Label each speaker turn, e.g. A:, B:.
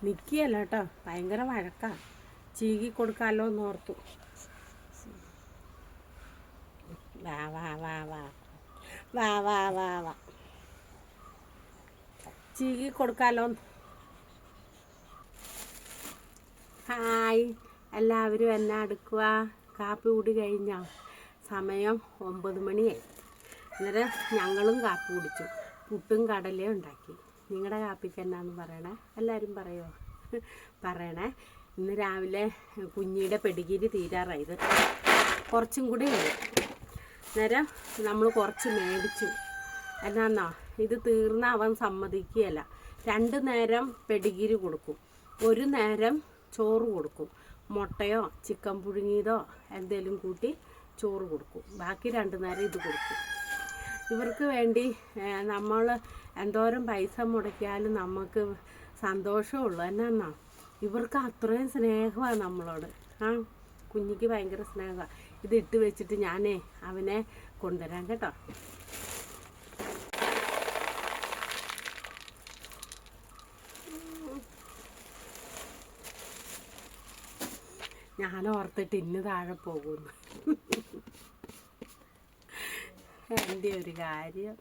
A: നിൽക്കുകയല്ല കേട്ടോ, ഭയങ്കര വഴക്കാ. ചീകി കൊടുക്കാമല്ലോ എന്ന് ഓർത്തു. വാ വാ വാ വാ വാ വാ വാ വാ ചീകി കൊടുക്കാമല്ലോ. ഹായ്, എല്ലാവരും എന്നാ എടുക്കുക? കാപ്പി കൂടി കഴിഞ്ഞോ? സമയം 9 മണിയായി. അന്നേരം ഞങ്ങളും കാപ്പി കുടിച്ചു. പുട്ടും കടലയും ഉണ്ടാക്കി. നിങ്ങളുടെ കാപ്പിക്ക് എന്നാന്ന് പറയണേ, എല്ലാവരും പറയുമോ? പറയണേ. ഇന്ന് രാവിലെ കുഞ്ഞിയുടെ പെഡിഗിരി തീരാറായത്, കുറച്ചും കൂടി ഉണ്ട്. അന്നേരം നമ്മൾ കുറച്ച് മേടിച്ചു. എന്നാന്നോ, ഇത് തീർന്ന അവൻ സമ്മതിക്കുകയല്ല. 2 നേരം പെഡിഗിരി കൊടുക്കും, 1 നേരം ചോറ് കൊടുക്കും. മുട്ടയോ ചിക്കൻ പുഴുങ്ങിയതോ എന്തെങ്കിലും കൂട്ടി ചോറ് കൊടുക്കും. ബാക്കി 2 നേരം ഇത് കൊടുക്കും. ഇവർക്ക് വേണ്ടി നമ്മൾ എന്തോരം പൈസ മുടക്കിയാലും നമുക്ക് സന്തോഷമുള്ളൂ. എന്നാന്നോ, ഇവർക്ക് അത്രയും സ്നേഹമാണ് നമ്മളോട്. കുഞ്ഞിക്ക് ഭയങ്കര സ്നേഹമാണ്. ഇത് ഇട്ട് വെച്ചിട്ട് ഞാനേ അവനെ കൊണ്ടുവരാം കേട്ടോ. ഞാൻ ഓർത്തിട്ട് ഇന്ന് താഴെ പോകുന്നു. എൻ്റെ ഒരു കാര്യം.